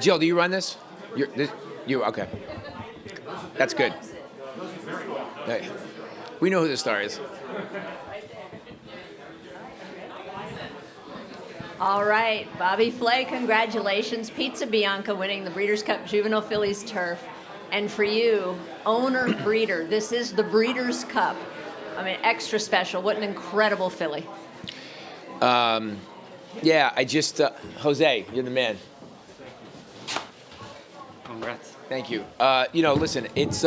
Jill, do you run this? You okay? That's good. Hey, we know who the star is. All right, Bobby Flay, congratulations. Pizza Bianca winning the Breeders' Cup Juvenile Fillies turf. And for you, owner breeder, this is the Breeders' Cup. I mean, extra special. What an incredible filly. Yeah, I just, Jose, you're the man. Congrats. Thank you. Listen, it's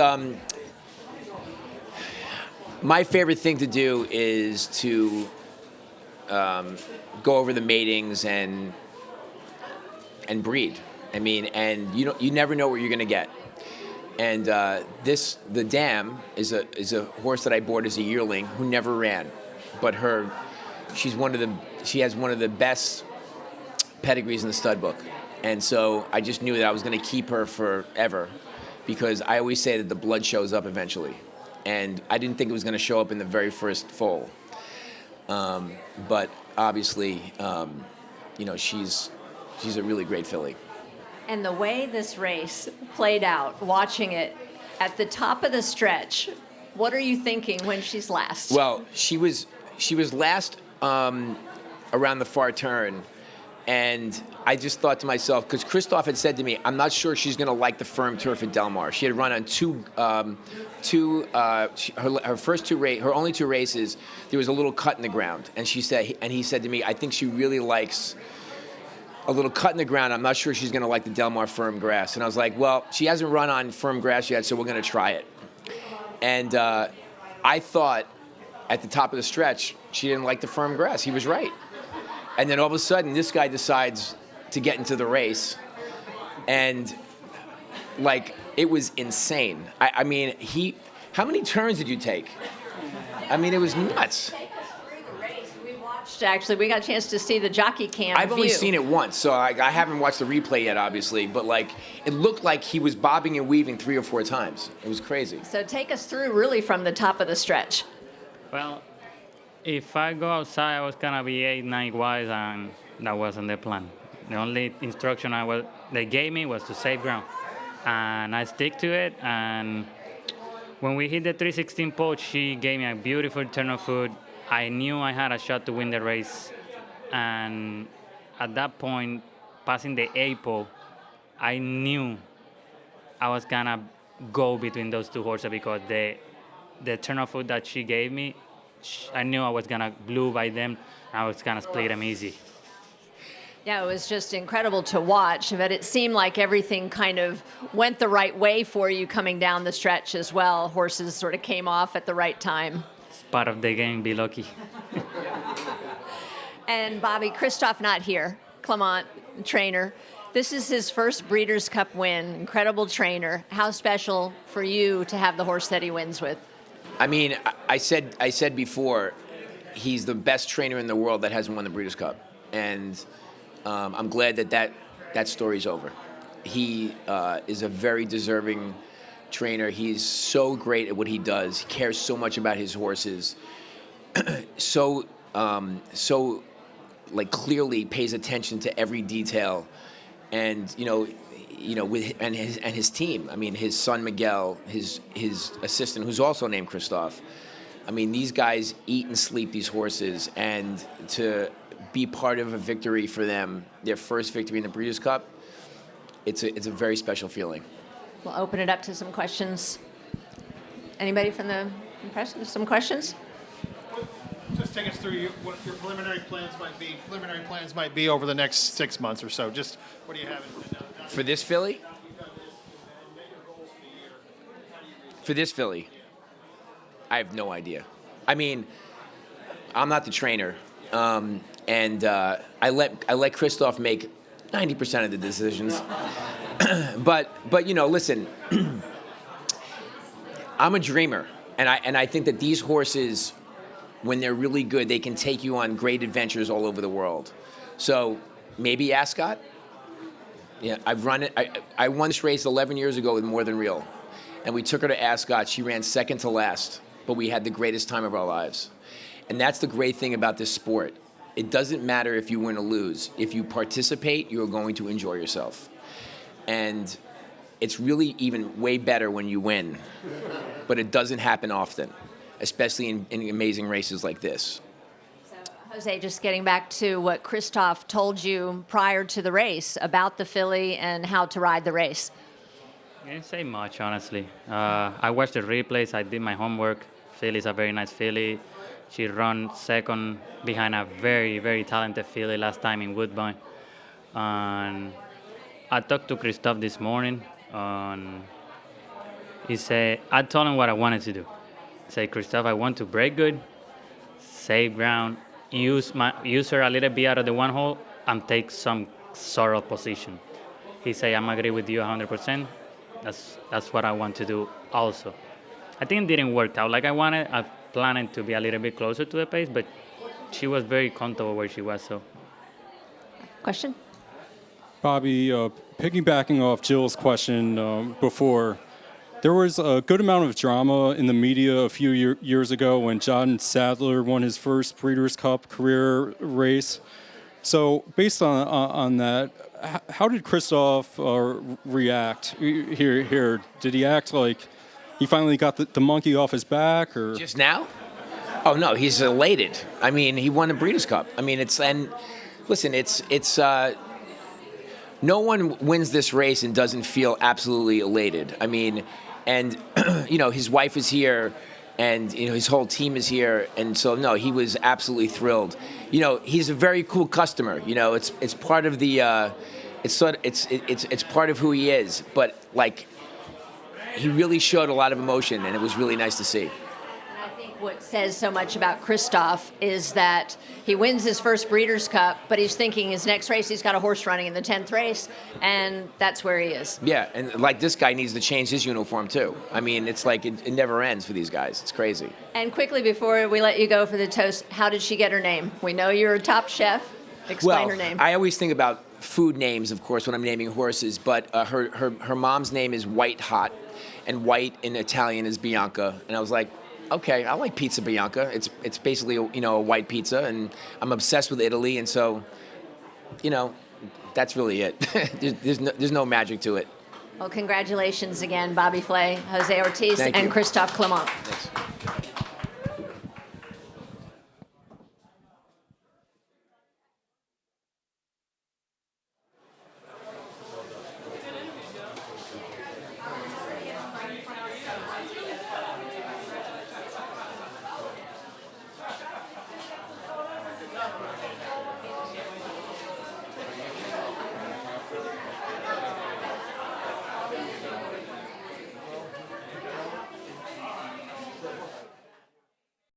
my favorite thing to do is to go over the matings and breed. I mean, and you never know what you're gonna get. And the Dam is a horse that I bought as a yearling who never ran, but she has one of the best pedigrees in the stud book. And so I just knew that I was going to keep her forever, because I always say that the blood shows up eventually. And I didn't think it was going to show up in the very first foal. But obviously, she's a really great filly. And the way this race played out, watching it at the top of the stretch, what are you thinking when she's last? Well, she was last around the far turn. And I just thought to myself, because Christoph had said to me, I'm not sure she's going to like the firm turf at Del Mar. She had run on her first her only two races, there was a little cut in the ground. And he said to me, I think she really likes a little cut in the ground. I'm not sure she's going to like the Del Mar firm grass. And I was like, well, she hasn't run on firm grass yet, so we're going to try it. And I thought at the top of the stretch, she didn't like the firm grass. He was right. And then all of a sudden, this guy decides to get into the race. And, it was insane. I mean, how many turns did you take? I mean, it was nuts. Take us through the race. We watched, actually, we got a chance to see the jockey cam I've only seen it once, so I haven't watched the replay yet, obviously. But, it looked like he was bobbing and weaving 3 or 4 times. It was crazy. So take us through really from the top of the stretch. Well, if I go outside, I was gonna be 8-9 wide, and that wasn't the plan. The only instruction they gave me was to save ground, and I stick to it. And when we hit the 316 poach, she gave me a beautiful turn of foot. I knew I had a shot to win the race, and at that point, passing the 8 pole, I knew I was gonna go between those two horses, because the turn of foot that she gave me, I knew I was going to blue by them. I was going to split them easy. Yeah, it was just incredible to watch, but it seemed like everything kind of went the right way for you coming down the stretch as well. Horses sort of came off at the right time. It's part of the game, be lucky. And Bobby, Christoph not here, Clement, trainer. This is his first Breeders' Cup win. Incredible trainer. How special for you to have the horse that he wins with? I mean, I said before, he's the best trainer in the world that hasn't won the Breeders' Cup, and I'm glad that story's over. He is a very deserving trainer. He's so great at what he does. He cares so much about his horses, so clearly pays attention to every detail, and his team. I mean, his son Miguel, his assistant, who's also named Christoph. I mean, these guys eat and sleep these horses, and to be part of a victory for them, their first victory in the Breeders' Cup, it's a very special feeling. We'll open it up to some questions. Anybody from the impression? Some questions? Just take us through what your preliminary plans might be over the next 6 months or so. Just what do you have for this filly? For this filly, I have no idea. I mean, I'm not the trainer, and I let Christoph make 90% of the decisions. but listen, I'm a dreamer, and I think that these horses, when they're really good, they can take you on great adventures all over the world. So maybe Ascot. Yeah, I've run it. I won this race 11 years ago with More Than Real, and we took her to Ascot. She ran second to last, but we had the greatest time of our lives. And that's the great thing about this sport, it doesn't matter if you win or lose. If you participate, you're going to enjoy yourself. And it's really even way better when you win. But it doesn't happen often, especially in amazing races like this. Jose, just getting back to what Christoph told you prior to the race about the filly and how to ride the race. I didn't say much, honestly. I watched the replays. I did my homework. Filly's a very nice filly. She ran second behind a very, very talented filly last time in Woodbine. And I talked to Christoph this morning. He said, I told him what I wanted to do. I said, Christoph, I want to break good, save ground, use her a little bit out of the one hole, and take some sort of position. He said, I'm agree with you 100%. That's what I want to do also. I think it didn't work out like I wanted. I planned to be a little bit closer to the pace, but she was very comfortable where she was. So, Question? Bobby, piggybacking off Jill's question before, there was a good amount of drama in the media a few years ago when John Sadler won his first Breeders' Cup career race. So based on that, how did Christoph react here? Did he act like he finally got the monkey off his back, or Just now? Oh no, he's elated. I mean, he won the Breeders' Cup. I mean, no one wins this race and doesn't feel absolutely elated. I mean, and his wife is here, and his whole team is here, and so no, he was absolutely thrilled. He's a very cool customer. It's part of the it's part of who he is. But like, he really showed a lot of emotion, and it was really nice to see. I think what says so much about Christoph is that he wins his first Breeders' Cup, but he's thinking his next race he's got a horse running in the 10th race, and that's where he is. Yeah, and like this guy needs to change his uniform too. I mean, it's like it never ends for these guys. It's crazy. And quickly before we let you go for the toast, how did she get her name? We know you're a top chef. Explain her name. I always think about food names, of course, when I'm naming horses, but her mom's name is White Hot, and white in Italian is Bianca, and I was like, okay, I like Pizza Bianca. It's basically a white pizza, and I'm obsessed with Italy, and so, that's really it. there's no magic to it. Well, congratulations again, Bobby Flay, Jose Ortiz, Thank and you. Christoph Clement. Thanks.